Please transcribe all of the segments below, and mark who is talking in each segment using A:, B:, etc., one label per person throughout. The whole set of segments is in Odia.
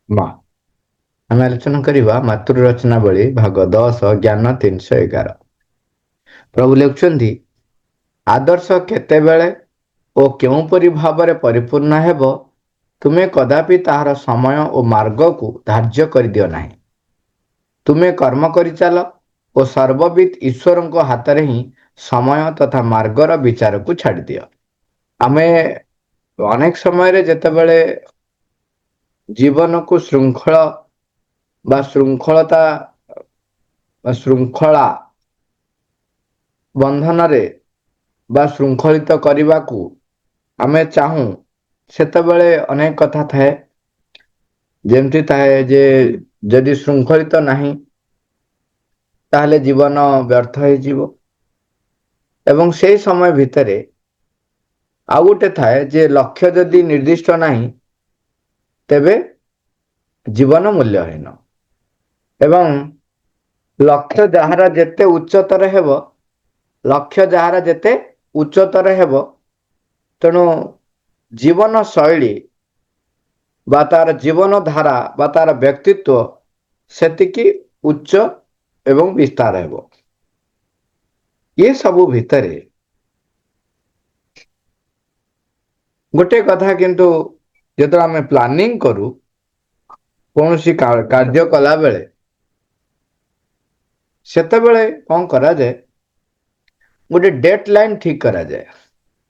A: ମା ଆମେ ଆଲୋଚନା କରିବା ମାତୃ ରଚନାବଳୀ ଭାଗ 10 ଜ୍ଞାନ 311। ପ୍ରଭୁ ଲେଖୁଛନ୍ତି, ଆଦର୍ଶ କେତେବେଳେ ଓ କେଉଁପରି ଭାବରେ ପରିପୂର୍ଣ୍ଣ ହେବ, ତୁମେ କଦାପି ତାହାର ସମୟ ଓ ମାର୍ଗକୁ ଧାର୍ଯ୍ୟ କରିଦିଅ ନାହିଁ। ତୁମେ କର୍ମ କରିଚାଲ ଓ ସର୍ବବିତ୍ ଈଶ୍ୱରଙ୍କ ହାତରେ ହିଁ ସମୟ ତଥା ମାର୍ଗର ବିଚାରକୁ ଛାଡ଼ିଦିଅ। ଆମେ ଅନେକ ସମୟରେ ଯେତେବେଳେ ଜୀବନକୁ ଶୃଙ୍ଖଳା ବନ୍ଧନରେ ବା ଶୃଙ୍ଖଳିତ କରିବାକୁ ଆମେ ଚାହୁଁ, ସେତେବେଳେ ଅନେକ କଥା ଥାଏ। ଯେମିତି ଥାଏ ଯେ ଯଦି ଶୃଙ୍ଖଳିତ ନାହିଁ ତାହେଲେ ଜୀବନ ବ୍ୟର୍ଥ ହେଇଯିବ। ଏବଂ ସେହି ସମୟ ଭିତରେ ଆଉ ଗୋଟେ ଥାଏ ଯେ ଲକ୍ଷ୍ୟ ଯଦି ନିର୍ଦ୍ଦିଷ୍ଟ ନାହିଁ ତେବେ ଜୀବନ ମୂଲ୍ୟହୀନ। ଏବଂ ଲକ୍ଷ୍ୟ ଯାହାର ଯେତେ ଉଚ୍ଚତର ହେବ, ତେଣୁ ଜୀବନ ଶୈଳୀ ବା ତାର ଜୀବନ ଧାରା ବା ତାର ବ୍ୟକ୍ତିତ୍ୱ ସେତିକି ଉଚ୍ଚ ଏବଂ ବିସ୍ତାର ହେବ। ଏ ସବୁ ଭିତରେ ଗୋଟେ କଥା କିନ୍ତୁ ଯେତେବେଳେ ଆମେ ପ୍ଲାନିଂ କରୁ, କୌଣସି କାର୍ଯ୍ୟ କଲା ବେଳେ ସେତେବେଳେ କ'ଣ କରାଯାଏ, ଗୋଟେ ଡେଟ୍ ଲାଇନ୍ ଠିକ୍ କରାଯାଏ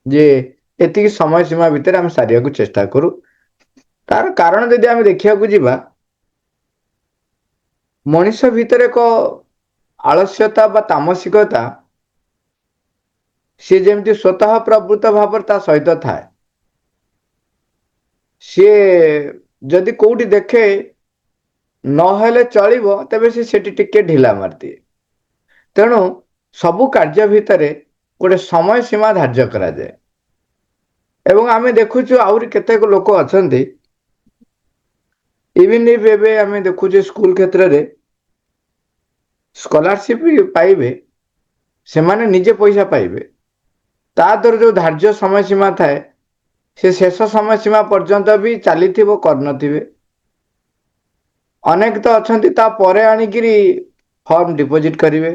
A: ଯେ ଏତିକି ସମୟ ସୀମା ଭିତରେ ଆମେ ସାରିବାକୁ ଚେଷ୍ଟା କରୁ। ତାର କାରଣ ଯଦି ଆମେ ଦେଖିବାକୁ ଯିବା, ମଣିଷ ଭିତରେ ଏକ ଆଳସ୍ୟତା ବା ତାମସିକତା ସିଏ ଯେମିତି ସ୍ୱତଃ ପ୍ରବୃତ୍ତ ଭାବରେ ତା ସହିତ ଥାଏ। ସିଏ ଯଦି କୋଉଠି ଦେଖେ ନହେଲେ ଚଳିବ, ତେବେ ସେ ସେଠି ଟିକେ ଢିଲା ମାରିଦିଏ। ତେଣୁ ସବୁ କାର୍ଯ୍ୟ ଭିତରେ ଗୋଟେ ସମୟ ସୀମା ଧାର୍ଯ୍ୟ କରାଯାଏ। ଏବଂ ଆମେ ଦେଖୁଛୁ ଆହୁରି କେତେକ ଲୋକ ଅଛନ୍ତି, ଇଭିନ୍ ଏବେ ଆମେ ଦେଖୁଛେ ସ୍କୁଲ କ୍ଷେତ୍ରରେ ସ୍କଲାରସିପ୍ ପାଇବେ, ସେମାନେ ନିଜେ ପଇସା ପାଇବେ, ତା ଦ୍ୱାରା ଯୋଉ ଧାର୍ଯ୍ୟ ସମୟ ସୀମା ଥାଏ ସେ ଶେଷ ସମୟ ସୀମା ପର୍ଯ୍ୟନ୍ତ ବି ଚାଲିଥିବ, କରିନଥିବେ। ଅନେକ ତ ଅଛନ୍ତି ତାପରେ ଆଣିକିରି ଫର୍ମ ଡିପୋଜିଟ୍ କରିବେ।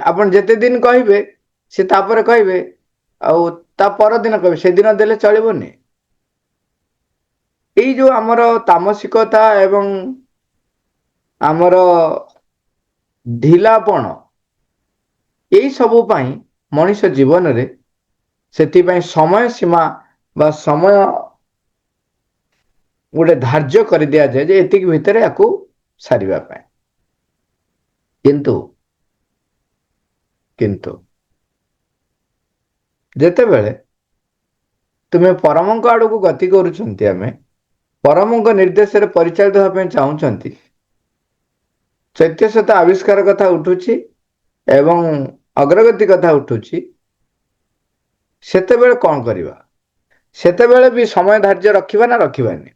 A: ଆପଣ ଯେତେ ଦିନ କହିବେ ସେ ତାପରେ କହିବେ, ଆଉ ତା ପରଦିନ କହିବେ ସେଦିନ ଦେଲେ ଚଳିବନି। ଏଇ ଯୋଉ ଆମର ତାମସିକତା ଏବଂ ଆମର ଢିଲାପଣ, ଏଇ ସବୁ ପାଇଁ ମଣିଷ ଜୀବନରେ ସେଥିପାଇଁ ସମୟ ସୀମା ବା ସମୟ ଗୋଟେ ଧାର୍ଯ୍ୟ କରିଦିଆଯାଏ ଯେ ଏତିକି ଭିତରେ ୟାକୁ ସାରିବା ପାଇଁ। କିନ୍ତୁ ଯେତେବେଳେ ତୁମେ ପରମଙ୍କ ଆଡକୁ ଗତି କରୁଛନ୍ତି, ଆମେ ପରମଙ୍କ ନିର୍ଦ୍ଦେଶରେ ପରିଚାଳିତ ହେବା ପାଇଁ ଚାହୁଁଛନ୍ତି, ଚୈତ୍ୟସତ ଆବିଷ୍କାର କଥା ଉଠୁଛି ଏବଂ ଅଗ୍ରଗତି କଥା ଉଠୁଛି, ସେତେବେଳେ କ'ଣ କରିବା? ସେତେବେଳେ ବି ସମୟ ଧାର୍ଯ୍ୟ ରଖିବା ନା ରଖିବାନି?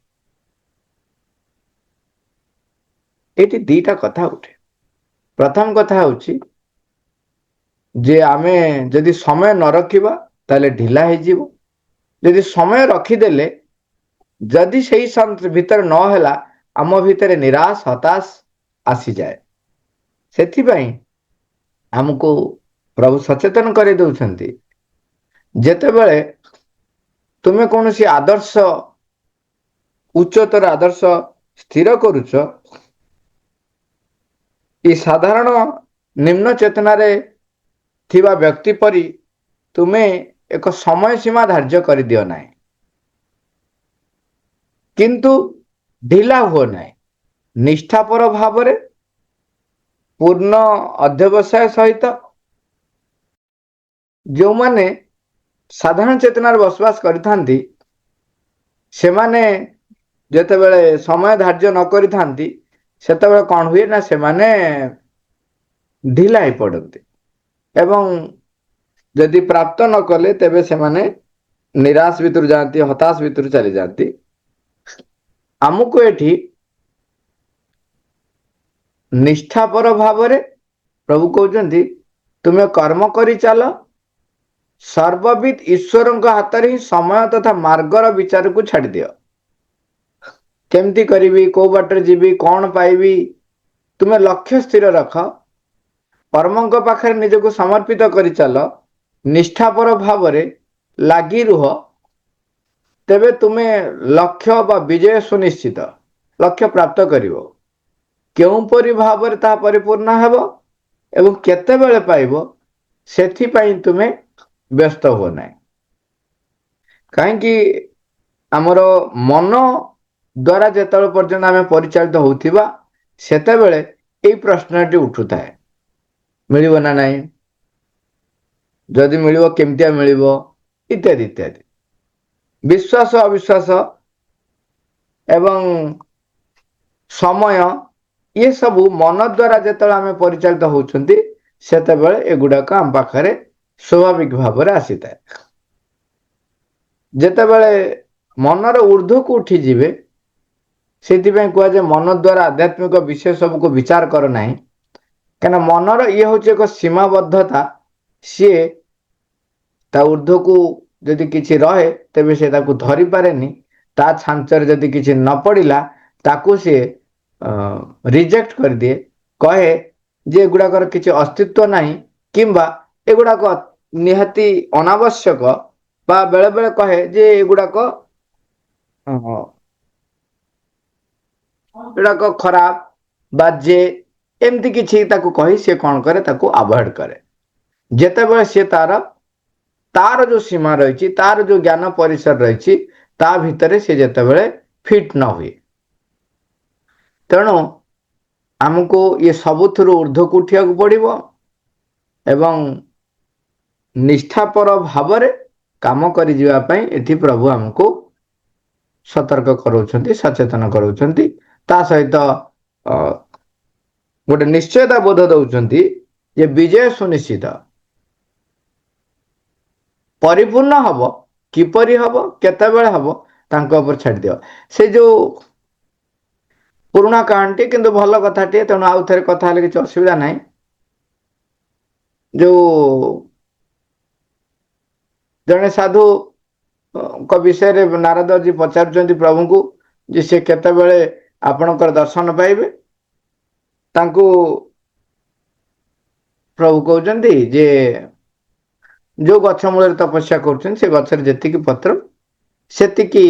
A: ଏଇଠି ଦିଟା କଥା ଉଠେ। ପ୍ରଥମ କଥା ହେଉଛି ଯେ ଆମେ ଯଦି ସମୟ ନ ରଖିବା ତାହେଲେ ଢିଲା ହେଇଯିବ। ଯଦି ସମୟ ରଖିଦେଲେ, ଯଦି ସେଇ ଭିତରେ ନହେଲା, ଆମ ଭିତରେ ନିରାଶ ହତାଶ ଆସିଯାଏ। ସେଥିପାଇଁ ଆମକୁ ପ୍ରଭୁ ସଚେତନ କରି ଦେଉଛନ୍ତି, ଯେତେବେଳେ ତୁମେ କୌଣସି ଉଚ୍ଚତର ଆଦର୍ଶ ସ୍ଥିର କରୁଛ, ଏ ସାଧାରଣ ନିମ୍ନ ଚେତନାରେ ଥିବା ବ୍ୟକ୍ତି ପରି ତୁମେ ଏକ ସମୟ ସୀମା ଧାର୍ଯ୍ୟ କରିଦିଅ ନାହିଁ, କିନ୍ତୁ ଢିଲା ହୁଅ ନାହିଁ। ନିଷ୍ଠାପର ଭାବରେ ପୂର୍ଣ୍ଣ ଅଧ୍ୟବସାୟ ସହିତ ଯେଉଁମାନେ ସାଧାରଣ ଚେତନାରେ ବସବାସ କରିଥାନ୍ତି, ସେମାନେ ଯେତେବେଳେ ସମୟ ଧାର୍ଯ୍ୟ ନ କରିଥାନ୍ତି, ସେତେବେଳେ କ'ଣ ହୁଏ ନା ସେମାନେ ଢିଲା ହେଇ ପଡନ୍ତି ଏବଂ ଯଦି ପ୍ରାପ୍ତ ନ କଲେ ତେବେ ସେମାନେ ନିରାଶ ଭିତରୁ ଯାଆନ୍ତି, ହତାଶ ଭିତରୁ ଚାଲିଯାଆନ୍ତି। ଆମକୁ ଏଠି ନିଷ୍ଠାପର ଭାବରେ ପ୍ରଭୁ କହୁଛନ୍ତି, ତୁମେ କର୍ମ କରିଚାଲ, ସର୍ବବିତ୍ ଈଶ୍ୱରଙ୍କ ହାତରେ ହିଁ ସମୟ ତଥା ମାର୍ଗର ବିଚାରକୁ ଛାଡ଼ିଦିଅ। केमती करी को बाटर जीवी कौन पाइबी तुम्हें लक्ष्य स्थिर रख परम पाखे निजक समर्पित कर चल निष्ठापर भाव लगी रुह तेबे तुम्हें लक्ष्य बा विजय सुनिश्चित लक्ष्य प्राप्त करिवो केउपरि भाव ता परिपूर्ण हेबो एवं केतेबेले पाइबो सेथिपाई तुम्हें व्यस्त हो ना कहीं आमर मन द्वारा जेतबेले पर्यंत आम परिचालित होउथिबा सेतेबेले एई प्रश्नटी उठुताए मिलिबो ना नहीं जदि मिलिबो केमतिया मिलिबो इत्यादि इत्यादि विश्वास अविश्वास एवं समय ये सबू मन द्वारा जेतबेले आम परिचालित होउछंती सेतेबेले एगुडाक आम पाखरे स्वाभाविक भाव में आसी थाए जेतेबेले मनर ऊर्ध्व को उठी जिवे सेथिपाई कुआ जे मन द्वारा आध्यात्मिक विषय सब को विचार कर नाही कहना मनर ये हूँ एक सीमाबद्धता सी ता ऊर्ध्व को जदि किसी रहे तेबे से ताकू धरी पारेनी ता छांचर जदि किसी न पड़िला ताकू से रिजेक्ट कर दिए कहे जे एगुड़ाकर किसी अस्तित्व नहीं किंबा एगुड़ाक निहाती अनावश्यक बा बेले बेले कहे जे एगुड़ाक एगुड़ाक खराब बा जे एमती किसी ताकू कही से कौन करे ताकू अवॉइड करे जेतेबेले से तार तार जो सीमा रही तार जो ज्ञान परिसर रही ता भितर से जेतेबेले फिट न हुए तेणु आमको ये सबुथुर ऊर्ध्व को उठिया पड़ो एवं निष्ठापर भाव काम करी जीवापाई एथि प्रभु आमको सतर्क कराउछंती सचेतन कराउछंती ता सहित गोटे निश्चयता बोध दउछंती जे विजय सुनिश्चित परिपूर्ण हब किपरि हब केतेबेले हब तांको ऊपर छाड़ दियो से जो पुराना कहानी किंतु भल कथाटे तेणु आउ थे कथा हेले किसी असुविधा नहीं जो जड़े साधु को विषय नारद जी पचारुचंती प्रभु को जे से केतेबेले आपणकर दर्शन पाइबे तांको प्रभु कहउचंती जे जो गछ मूल तपस्या कर से गछर जेतिकी पत्र सेतिकी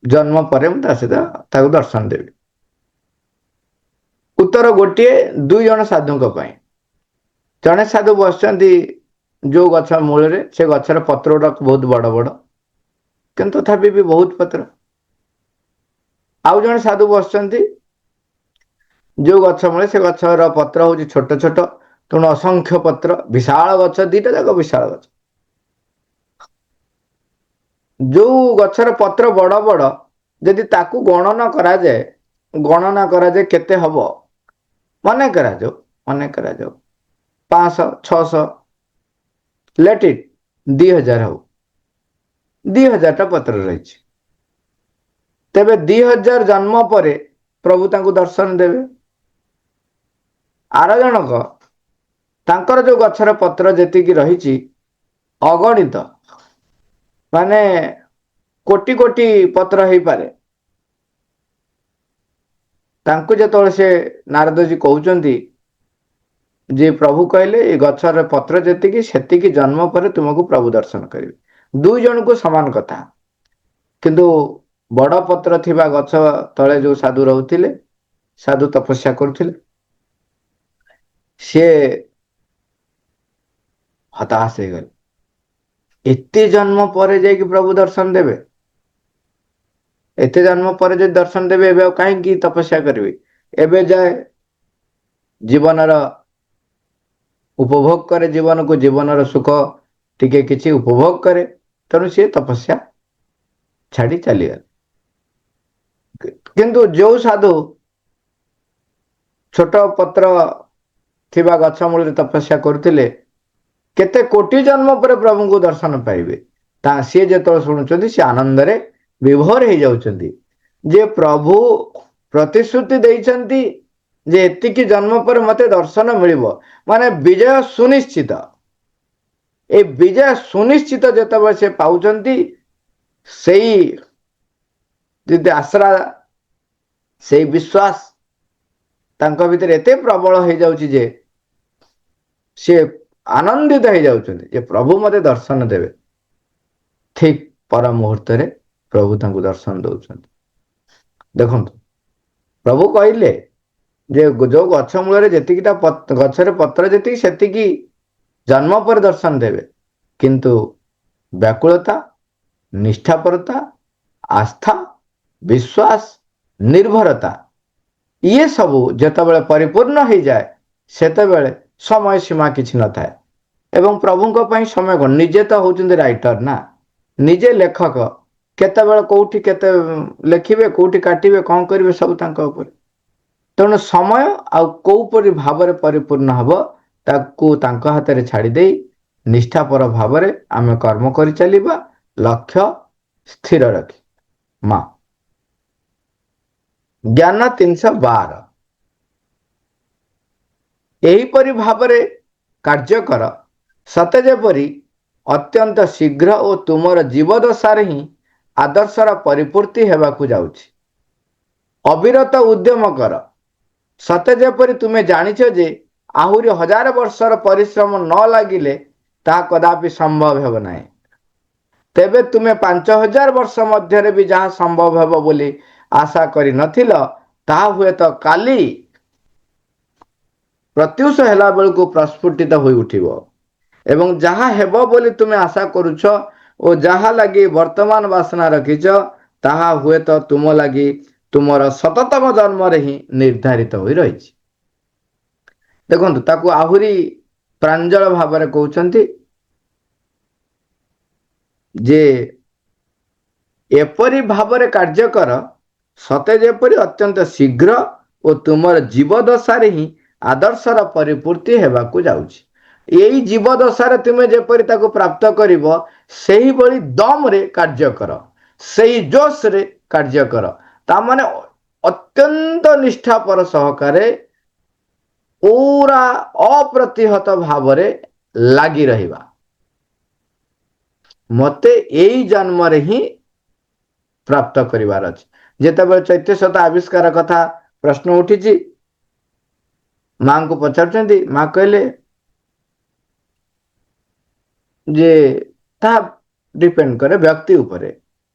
A: जन्म पर ताकू दर्शन देवी उत्तर गोटे दुई जन साधु जड़े साधु बस जो गछ मूल से गचर पत्र गुड़ा बहुत बड़ बड़ किंतु तथापि भी बहुत पत्र आउ जन साधु बस जो गछ मूल से गचर पत्र हूँ छोट छोट तेणु असंख्य पत्र विशाल गछ दीटा जाक विशाल गछ जो गचर पत्र बड़ बड़ जदि ताकू गणना करा जाए केते हब मन करा जाओ 500 600 लेट इट 2000 हो 2000 टा पत्र रही तेबे 2000 जन्म पर प्रभु तांको दर्शन देवे आर जनक तांकर जो गछर पत्र जेतिकी रही अगणित माने कोटी कोटी पत्र हो पारे तांको जेतबेले से नारद जी कहउचंती जे प्रभु कहले ये गछर पत्र जेतिकी सेतिकी जन्म पर तुमको प्रभु दर्शन करेंगे दुई जन को समान कथा किंतु बड़ पत्र थिबा गछ तले जो साधु रहउथिले साधु तपस्या करुथिले से हताश हो गले एते जन्म पर जाइए प्रभु दर्शन देवे एते जन्म पर जो दर्शन देवे एबे कहीं तपस्या करेंगे एबे जाए जीवन उपभोग करे जीवन को जीवन सुख टिके किछि उपभोग करे तेणु सी तपस्या छाड़ी चलीगले किंतु जो साधु छोट पत्र थिबा गछ मूल तपस्या करथिले केते कोटि जन्म पर प्रभु को दर्शन पाइबे ता सी जेतो शुणुचंती से आनंद रे विभोर हो जाउचंती जे प्रभु प्रतिश्रुति देइचंती जे एतिकी जन्म पर मते दर्शन मिलिबो माने विजय सुनिश्चित ए विजय सुनिश्चित जेतबे से पाउचंती सेई ଯଦି ଆଶ୍ରା ସେଇ ବିଶ୍ୱାସ ତାଙ୍କ ଭିତରେ ଏତେ ପ୍ରବଳ ହେଇଯାଉଛି ଯେ ସେ ଆନନ୍ଦିତ ହେଇଯାଉଛନ୍ତି ଯେ ପ୍ରଭୁ ମୋତେ ଦର୍ଶନ ଦେବେ। ଠିକ ପର ମୁହୂର୍ତ୍ତରେ ପ୍ରଭୁ ତାଙ୍କୁ ଦର୍ଶନ ଦଉଛନ୍ତି। ଦେଖନ୍ତୁ, ପ୍ରଭୁ କହିଲେ ଯେ ଯୋଉ ଗଛ ମୂଳରେ ଯେତିକିଟା ଗଛରେ ପତ୍ର ଯେତିକି ସେତିକି ଜନ୍ମ ପରେ ଦର୍ଶନ ଦେବେ, କିନ୍ତୁ ବ୍ୟାକୁଳତା, ନିଷ୍ଠାପରତା, ଆସ୍ଥା, ବିଶ୍ୱାସ, ନିର୍ଭରତା ଇଏ ସବୁ ଯେତେବେଳେ ପରିପୂର୍ଣ୍ଣ ହେଇଯାଏ ସେତେବେଳେ ସମୟ ସୀମା କିଛି ନଥାଏ। ଏବଂ ପ୍ରଭୁଙ୍କ ପାଇଁ ସମୟ କଣ? ନିଜେ ତ ହଉଛନ୍ତି ରାଇଟର ନା, ନିଜେ ଲେଖକ। କେତେବେଳେ କୋଉଠି କେତେ ଲେଖିବେ, କୋଉଠି କାଟିବେ, କଣ କରିବେ ସବୁ ତାଙ୍କ ଉପରେ। ତେଣୁ ସମୟ ଆଉ କୋଉପରି ଭାବରେ ପରିପୂର୍ଣ୍ଣ ହବ ତାକୁ ତାଙ୍କ ହାତରେ ଛାଡ଼ି ଦେଇ ନିଷ୍ଠାପର ଭାବରେ ଆମେ କର୍ମ କରିଚାଲିବା, ଲକ୍ଷ୍ୟ ସ୍ଥିର ରଖି। ମା ଜ୍ଞାନ 312 ଏହିପରି ଭାବରେ କାର୍ଯ୍ୟ କର ସତେ ଯେପରି ଅତ୍ୟନ୍ତ ଶୀଘ୍ର ଓ ତୁମର ଜୀବଦଶାରେ ହିଁ ଆଦର୍ଶର ପରିପୂର୍ତ୍ତି ହେବାକୁ ଯାଉଛି। ଅବିରତ ଉଦ୍ୟମ କର ସତେ ଯେପରି ତୁମେ ଜାଣିଛ ଯେ ଆହୁରି 1000 ବର୍ଷର ପରିଶ୍ରମ ନ ଲାଗିଲେ ତାହା କଦାପି ସମ୍ଭବ ହେବ ନାହିଁ। ତେବେ ତୁମେ 5000 ବର୍ଷ ମଧ୍ୟରେ ବି ଯାହା ସମ୍ଭବ ହେବ ବୋଲି ଆଶା କରିନଥିଲ ତାହା ହୁଏତ କାଲି ପ୍ରତ୍ୟୁଷ ହେଲା ବେଳକୁ ପ୍ରସ୍ଫୁଟିତ ହୋଇ ଉଠିବ। ଏବଂ ଯାହା ହେବ ବୋଲି ତୁମେ ଆଶା କରୁଛ ଓ ଯାହା ଲାଗି ବର୍ତ୍ତମାନ ବାସନା ରଖିଛ ତାହା ହୁଏତ ତୁମ ଲାଗି ତୁମର ଶତତମ ଜନ୍ମରେ ହିଁ ନିର୍ଦ୍ଧାରିତ ହୋଇ ରହିଛି। ଦେଖନ୍ତୁ, ତାକୁ ଆହୁରି ପ୍ରାଞ୍ଜଳ ଭାବରେ କହୁଛନ୍ତି ଯେ ଏପରି ଭାବରେ କାର୍ଯ୍ୟ କର ସତେ ଯେପରି ଅତ୍ୟନ୍ତ ଶୀଘ୍ର ଓ ତୁମର ଜୀବଦଶାରେ ହିଁ ଆଦର୍ଶର ପରିପୂର୍ତ୍ତି ହେବାକୁ ଯାଉଛି। ଏଇ ଜୀବଦଶାରେ ତୁମେ ଯେପରି ତାକୁ ପ୍ରାପ୍ତ କରିବ ସେହିଭଳି ଦମରେ କାର୍ଯ୍ୟ କର, ସେଇ ଜୋଶରେ କାର୍ଯ୍ୟ କର। ତାମାନେ ଅତ୍ୟନ୍ତ ନିଷ୍ଠାପର ସହକାରେ ପୁରା ଅପ୍ରତିହତ ଭାବରେ ଲାଗି ରହିବା। ମତେ ଏଇ ଜନ୍ମରେ ହିଁ ପ୍ରାପ୍ତ କରିବାର ଅଛି। ଯେତେବେଳେ ଚୈତ୍ୟଶତ ଆବିଷ୍କାର କଥା ପ୍ରଶ୍ନ ଉଠିଛି, ମାଙ୍କୁ ପଚାରୁଛନ୍ତି, ମା କହିଲେ ଯେ ତାହା ଡିପେଣ୍ଡ କରେ ବ୍ୟକ୍ତି ଉପରେ,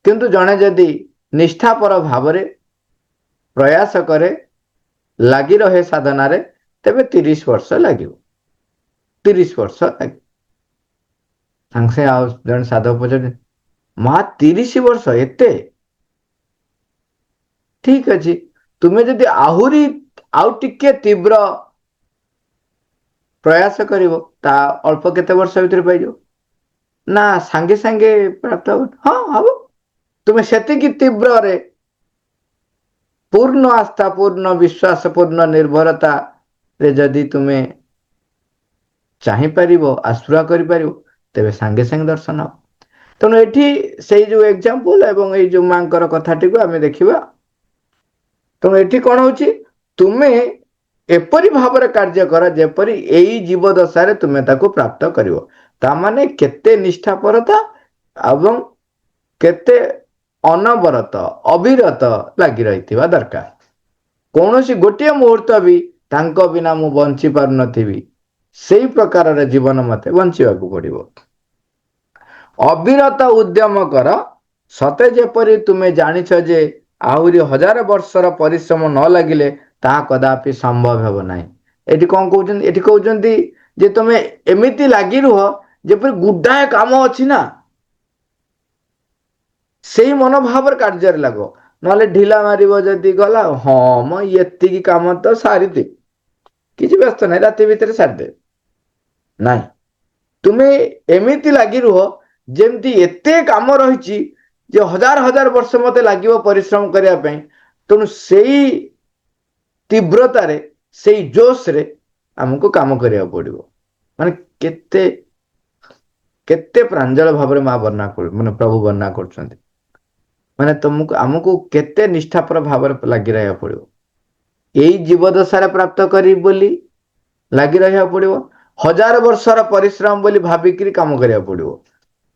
A: କିନ୍ତୁ ଜଣେ ଯଦି ନିଷ୍ଠାପର ଭାବରେ ପ୍ରୟାସ କରେ, ଲାଗି ରହେ ସାଧନାରେ, ତେବେ 30 ବର୍ଷ ଲାଗିବ। 30 ବର୍ଷ ଲାଗିବ। ସାଙ୍ଗେ ସାଙ୍ଗେ ଆଉ ଜଣେ ସାଧକ ପଚାରୁଛନ୍ତି, ମା 30 ବର୍ଷ ଏତେ? ଠିକ ଅଛି, ତୁମେ ଯଦି ଆହୁରି ଆଉ ଟିକେ ତୀବ୍ର ପ୍ରୟାସ କରିବ ତା ଅଳ୍ପ କେତେ ବର୍ଷ ଭିତରେ ପାଇଯିବ। ନା ସାଙ୍ଗେ ସାଙ୍ଗେ ପ୍ରାପ୍ତ ହବ? ହଁ ହବ। ତୁମେ ସେତିକି ତୀବ୍ରରେ ପୂର୍ଣ୍ଣ ଆସ୍ଥା, ପୂର୍ଣ୍ଣ ବିଶ୍ୱାସ, ପୂର୍ଣ୍ଣ ନିର୍ଭରତାରେ ଯଦି ତୁମେ ଚାହିଁପାରିବ, ଆଶ୍ରା କରିପାରିବ, ତେବେ ସାଙ୍ଗେ ସାଙ୍ଗେ ଦର୍ଶନ ହବ। ତେଣୁ ଏଠି ସେଇ ଯୋଉ ଏକ୍ସାମ୍ପଲ ଏବଂ ଏଇ ଯୋଉ ମାଙ୍କର କଥାଟିକୁ ଆମେ ଦେଖିବା। ତେଣୁ ଏଠି କଣ ହଉଛି? ତୁମେ ଏପରି ଭାବରେ କାର୍ଯ୍ୟ କର ଯେପରି ଏଇ ଜୀବଦଶାରେ ତୁମେ ତାକୁ ପ୍ରାପ୍ତ କରିବ। ତାମାନେ କେତେ ନିଷ୍ଠାପରତା ଏବଂ କେତେ ଅନବରତ, ଅବିରତ ଲାଗି ରହିଥିବା ଦରକାର। କୌଣସି ଗୋଟିଏ ମୁହୂର୍ତ୍ତ ବି ତାଙ୍କ ବିନା ମୁଁ ବଞ୍ଚି ପାରୁନଥିବି, ସେଇ ପ୍ରକାରର ଜୀବନ ମତେ ବଞ୍ଚିବାକୁ ପଡିବ। ଅବିରତ ଉଦ୍ୟମ କର ସତେ ଯେପରି ତୁମେ ଜାଣିଛ ଯେ ଆହୁରି 1000 ବର୍ଷର ପରିଶ୍ରମ ନ ଲାଗିଲେ ତାହା କଦାପି ସମ୍ଭବ ହେବ ନାହିଁ। ଏଠି କଣ କହୁଛନ୍ତି? ଏଠି କହୁଛନ୍ତି ଯେ ତମେ ଏମିତି ଲାଗି ରୁହ ଯେପରି ଗୁଡାଏ କାମ ଅଛି ନା, ସେଇ ମନୋଭାବରେ କାର୍ଯ୍ୟରେ ଲାଗ। ନହେଲେ ଢିଲା ମାରିବ ଯଦି ଗଲା, ହଁ ମ ଏତିକି କାମ ତ ସାରିଦେ, କିଛି ବ୍ୟସ୍ତ ନାହିଁ, ରାତି ଭିତରେ ସାରିଦେ। ନାଇଁ, ତୁମେ ଏମିତି ଲାଗି ରୁହ ଯେମିତି ଏତେ କାମ ରହିଛି ଯେ 1000 ବର୍ଷ ମତେ ଲାଗିବ ପରିଶ୍ରମ କରିବା ପାଇଁ। ତେଣୁ ସେଇ ତୀବ୍ରତାରେ, ସେଇ ଜୋଶରେ ଆମକୁ କାମ କରିବାକୁ ପଡିବ। ମାନେ କେତେ କେତେ ପ୍ରାଞ୍ଜଳ ଭାବରେ ମା ବର୍ଣ୍ଣନା ମାନେ ପ୍ରଭୁ ବର୍ଣ୍ଣନା କରୁଛନ୍ତି। ମାନେ ଆମକୁ କେତେ ନିଷ୍ଠାପର ଭାବରେ ଲାଗି ରହିବାକୁ ପଡିବ। ଏଇ ଜୀବଦଶାରେ ପ୍ରାପ୍ତ କରିବି ବୋଲି ଲାଗି ରହିବାକୁ ପଡିବ। 1000 ବର୍ଷର ପରିଶ୍ରମ ବୋଲି ଭାବିକିରି କାମ କରିବାକୁ ପଡିବ।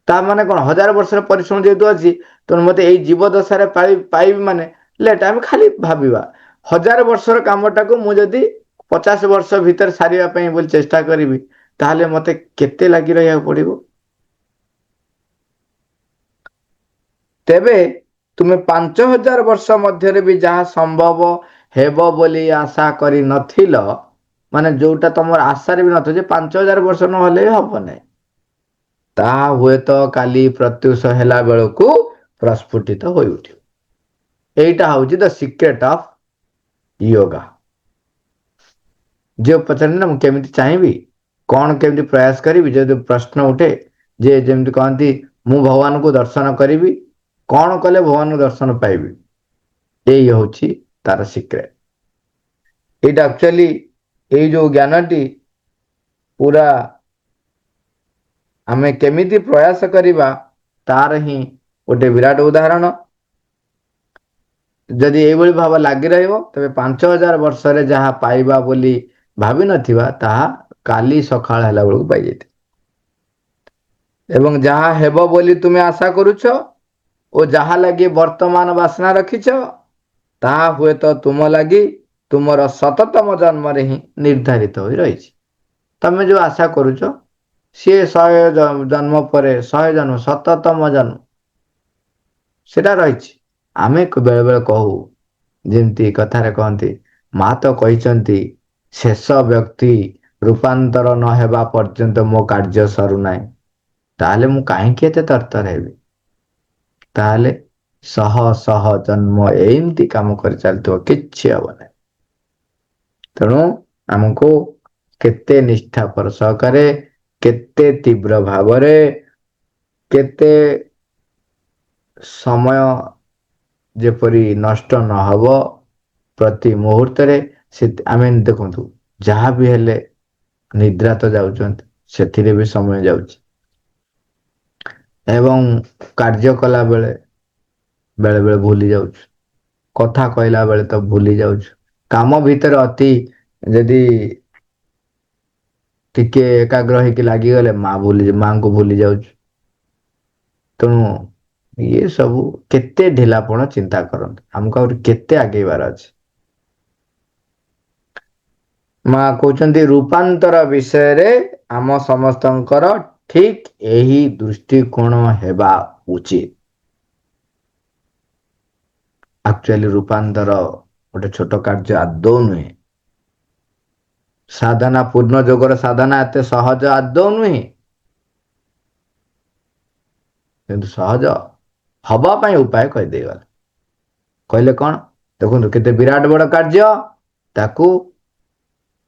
A: ତା ମାନେ କ'ଣ 1000 ବର୍ଷର ପରିଶ୍ରମ ଯେହେତୁ ଅଛି, ତେଣୁ ମୋତେ ଏଇ ଜୀବଦଶାରେ ପାଇବି ମାନେ ଲେଟ୍। ଆମେ ଖାଲି ଭାବିବା 1000 ବର୍ଷର କାମଟାକୁ ମୁଁ ଯଦି 50 ବର୍ଷ ଭିତରେ ସାରିବା ପାଇଁ ବୋଲି ଚେଷ୍ଟା କରିବି, ତାହେଲେ ମୋତେ କେତେ ଲାଗି ରହିବାକୁ ପଡ଼ିବ। ତେବେ ତୁମେ 5000 ବର୍ଷ ମଧ୍ୟରେ ବି ଯାହା ସମ୍ଭବ ହେବ ବୋଲି ଆଶା କରିନଥିଲ, ମାନେ ଯୋଉଟା ତମର ଆଶାରେ ବି ନଥିବ ଯେ 5000 ବର୍ଷ ନହେଲେ ବି ହବ ନାହିଁ, ତାହା ହୁଏତ କାଲି ପ୍ରତ୍ୟୁଷ ହେଲା ବେଳକୁ ପ୍ରସ୍ଫୁଟିତ ହୋଇ ଉଠିବ। এইটা হচ্ছে ଦ ସିକ୍ରେଟ ଅଫ ୟୋଗା। ଯିଏ ପଚାରନ୍ତି ନା ମୁଁ କେମିତି ଚାହିଁବି, କ'ଣ କେମିତି ପ୍ରୟାସ କରିବି, ଯଦି ପ୍ରଶ୍ନ ଉଠେ ଯେ ଯେମିତି କହନ୍ତି ମୁଁ ଭଗବାନଙ୍କୁ ଦର୍ଶନ କରିବି, କ'ଣ କଲେ ଭଗବାନଙ୍କୁ ଦର୍ଶନ ପାଇବି, ଏଇ ହଉଛି ତାର ସିକ୍ରେଟ। ଏଇଟା ଆକ୍ଚୁଆଲି ଏଇ ଯୋଉ ଜ୍ଞାନଟି ପୁରା ଆମେ କେମିତି ପ୍ରୟାସ କରିବା ତାର ହିଁ ଗୋଟେ ବିରାଟ ଉଦାହରଣ। ଯଦି ଏଇଭଳି ଭାବ ଲାଗି ରହିବ, ତେବେ 5000 ବର୍ଷରେ ଯାହା ପାଇବା ବୋଲି ଭାବିନଥିବା, ତାହା କାଲି ସକାଳ ହେଲା ବେଳକୁ ପାଇଯାଇଥିବ। ଏବଂ ଯାହା ହେବ ବୋଲି ତୁମେ ଆଶା କରୁଛ ଓ ଯାହା ଲାଗି ବର୍ତ୍ତମାନ ବାସନା ରଖିଛ, ତାହା ହୁଏତ ତୁମ ଲାଗି ତୁମର ଶତତମ ଜନ୍ମରେ ହିଁ ନିର୍ଦ୍ଧାରିତ ହୋଇ ରହିଛି। ତମେ ଯୋଉ ଆଶା କରୁଛ, ସିଏ 100 ଜନ୍ମ ପରେ 100 ଜନ୍ମ, ଶତତମ ଜନ୍ମ ସେଟା ରହିଛି। ଆମେ ବେଳେବେଳେ କହୁ, ଯେମିତି କଥାରେ କହନ୍ତି, ମା ତ କହିଛନ୍ତି ଶେଷ ବ୍ୟକ୍ତି ରୂପାନ୍ତର ନ ହେବା ପର୍ଯ୍ୟନ୍ତ ମୋ କାର୍ଯ୍ୟ ସରୁନାହିଁ, ତାହେଲେ ମୁଁ କାହିଁକି ଏତେ ତରତର ହେବି? ତାହେଲେ ଶହ ଶହ ଜନ୍ମ ଏମିତି କାମ କରି ଚାଲିଥିବ, କିଛି ହବ ନାହିଁ। ତେଣୁ ଆମକୁ କେତେ ନିଷ୍ଠାପର ସହକାରେ, କେତେ ତୀବ୍ର ଭାବରେ, କେତେ ସମୟ ଯେପରି ନଷ୍ଟ ନହବ ପ୍ରତି ମୁହୂର୍ତ୍ତରେ, ଆମେ ଦେଖନ୍ତୁ ଯାହା ବି ହେଲେ ନିଦ୍ରା ତ ଯାଉଛନ୍ତି, ସେଥିରେ ବି ସମୟ ଯାଉଛି। ଏବଂ କାର୍ଯ୍ୟ କଲା ବେଳେ ବେଳେ ବେଳେ ଭୁଲି ଯାଉଛୁ, କଥା କହିଲା ବେଳେ ତ ଭୁଲି ଯାଉଛୁ, କାମ ଭିତରେ ଅତି ଯଦି ଟିକେ ଏକାଗ୍ର ହେଇକି ଲାଗିଗଲେ ମାଙ୍କୁ ଭୁଲି ଯାଉଛୁ। ତେଣୁ ଇଏ ସବୁ କେତେ ଢିଲାପଣ ଚିନ୍ତା କରନ୍ତୁ, ଆମକୁ ଆହୁରି କେତେ ଆଗେଇବାର ଅଛି। ମା କହୁଛନ୍ତି ରୂପାନ୍ତର ବିଷୟରେ ଆମ ସମସ୍ତଙ୍କର ଠିକ ଏହି ଦୃଷ୍ଟିକୋଣ ହେବା ଉଚିତ। ଆକ୍ଚୁଆଲି ରୂପାନ୍ତର ଗୋଟେ ଛୋଟ କାର୍ଯ୍ୟ ଆଦୌ ନୁହେଁ। ସାଧନା, ପୂର୍ଣ୍ଣ ଯୋଗର ସାଧନା ଏତେ ସହଜ ଆଦୌ ନୁହେଁ। କିନ୍ତୁ ସହଜ ହବା ପାଇଁ ଉପାୟ କହିଦେଇଗଲେ। କହିଲେ କ'ଣ? ଦେଖନ୍ତୁ କେତେ ବିରାଟ ବଡ଼ କାର୍ଯ୍ୟ, ତାକୁ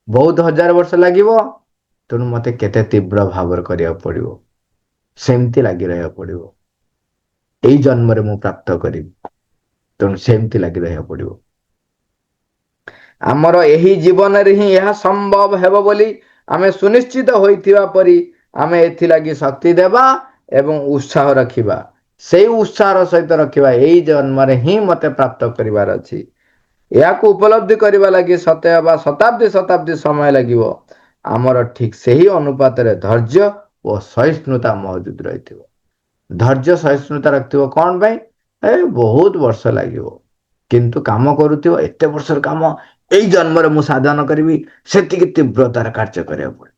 A: ବହୁତ 1000 ବର୍ଷ ଲାଗିବ, ତେଣୁ ମୋତେ କେତେ ତୀବ୍ର ଭାବରେ କରିବାକୁ ପଡ଼ିବ, ସେମିତି ଲାଗି ରହିବାକୁ ପଡ଼ିବ। ଏଇ ଜନ୍ମରେ ମୁଁ ପ୍ରାପ୍ତ କରିବି, ତେଣୁ ସେମିତି ଲାଗି ରହିବାକୁ ପଡ଼ିବ। ଆମର ଏହି ଜୀବନରେ ହିଁ ଏହା ସମ୍ଭବ ହେବ ବୋଲି ଆମେ ସୁନିଶ୍ଚିତ ହୋଇଥିବା ପରି ଆମେ ଏଥିଲାଗି ଶକ୍ତି ଦେବା ଏବଂ ଉତ୍ସାହ ରଖିବା। ସେଇ ଉତ୍ସାହର ସହିତ ରଖିବା, ଏଇ ଜନ୍ମରେ ହିଁ ମୋତେ ପ୍ରାପ୍ତ କରିବାର ଅଛି। ଏହାକୁ ଉପଲବ୍ଧି କରିବା ଲାଗି ସତେ ଅବା ଶତାବ୍ଦୀ ଶତାବ୍ଦୀ ସମୟ ଲାଗିବ। ଆମର ଠିକ ସେହି ଅନୁପାତରେ ଧୈର୍ଯ୍ୟ ଓ ସହିଷ୍ଣୁତା ମହଜୁଦ ରହିଥିବ। ଧୈର୍ଯ୍ୟ ସହିଷ୍ଣୁତା ରଖିଥିବ କ'ଣ ପାଇଁ? ବହୁତ ବର୍ଷ ଲାଗିବ, କିନ୍ତୁ କାମ କରୁଥିବ, ଏତେ ବର୍ଷର କାମ ଏଇ ଜନ୍ମରେ ମୁଁ ସାଧନ କରିବି, ସେତିକି ତୀବ୍ରତାର କାର୍ଯ୍ୟ କରିବାକୁ ପଡେ।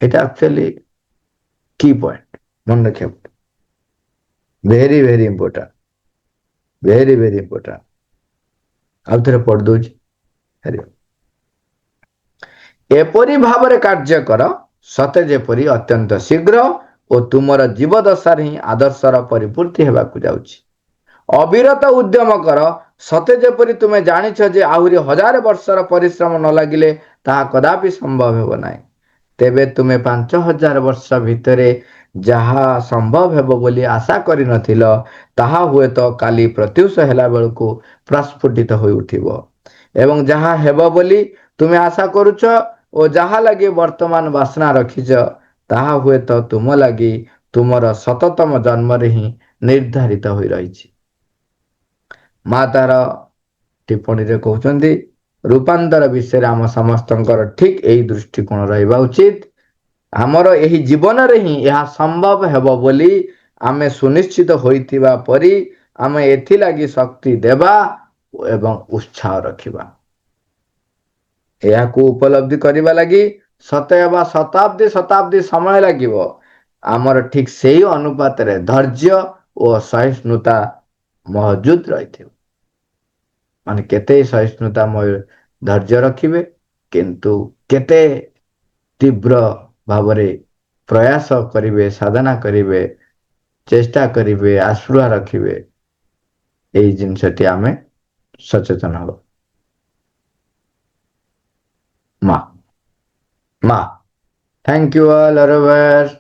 A: এটা ଆକ୍ଚୁଆଲି କି ପଏଣ୍ଟ ମନେ ରଖିବାକୁ ପଡେ। Very very important, very very important. ଆଉ ଥରେ ପଢି ଦଉଛି। ଏପରି ଭାବରେ କାର୍ଯ୍ୟ କର ସତେ ଯେପରି ଅତ୍ୟନ୍ତ ଶୀଘ୍ର ଓ ତୁମର ଜୀବଦଶାରେ ହିଁ ଆଦର୍ଶର ପରିପୂର୍ତ୍ତି ହେବାକୁ ଯାଉଛି। ଅବିରତ ଉଦ୍ୟମ କର ସତେ ଯେପରି ତୁମେ ଜାଣିଛ ଯେ ଆହୁରି 1000 ବର୍ଷର ପରିଶ୍ରମ ନ ଲାଗିଲେ ତାହା କଦାପି ସମ୍ଭବ ହେବ ନାହିଁ। ତେବେ ତୁମେ 5000 ବର୍ଷ ଭିତରେ ଯାହା ସମ୍ଭବ ହେବ ବୋଲି ଆଶା କରିନଥିଲ, ତାହା ହୁଏତ କାଲି ପ୍ରତ୍ୟୁଷ ହେଲା ବେଳକୁ ପ୍ରସ୍ଫୁଟିତ ହୋଇ ଉଠିବ। ଏବଂ ଯାହା ହେବ ବୋଲି ତୁମେ ଆଶା କରୁଛ ଓ ଯାହା ଲାଗି ବର୍ତ୍ତମାନ ବାସନା ରଖିଛ, ତାହା ହୁଏତ ତୁମ ଲାଗି ତୁମର ଶତତମ ଜନ୍ମରେ ହିଁ ନିର୍ଦ୍ଧାରିତ ହୋଇ ରହିଛି। ମା ତାର ଟିପ୍ପଣୀରେ କହୁଛନ୍ତି ରୂପାନ୍ତର ବିଷୟରେ ଆମ ସମସ୍ତଙ୍କର ଠିକ ଏହି ଦୃଷ୍ଟିକୋଣ ରହିବା ଉଚିତ। ଆମର ଏହି ଜୀବନରେ ହିଁ ଏହା ସମ୍ଭବ ହେବ ବୋଲି ଆମେ ସୁନିଶ୍ଚିତ ହୋଇଥିବା ପରି ଆମେ ଏଥିଲାଗି ଶକ୍ତି ଦେବା ଏବଂ ଉତ୍ସାହ ରଖିବା। ଏହାକୁ ଉପଲବ୍ଧି କରିବା ଲାଗି ସତେଅବା ଶତାବ୍ଦୀ ସମୟ ଲାଗିବ। ଆମର ଠିକ୍ ସେହି ଅନୁପାତରେ ଧୈର୍ଯ୍ୟ ଓ ସହିଷ୍ଣୁତା ମହଜୁଦ ରହିଥିବ। ମାନେ କେତେ ସହିଷ୍ଣୁତା ଧୈର୍ଯ୍ୟ ରଖିବେ, କିନ୍ତୁ କେତେ ତୀବ୍ର ଭାବରେ ପ୍ରୟାସ କରିବେ, ସାଧନା କରିବେ, ଚେଷ୍ଟା କରିବେ, ଆସ୍ପୃହା ରଖିବେ, ଏହି ଜିନିଷଟି ଆମେ ସଚେତନ ହବା। ମା, ଥ୍ୟାଙ୍କ ୟୁ ଅଲ୍।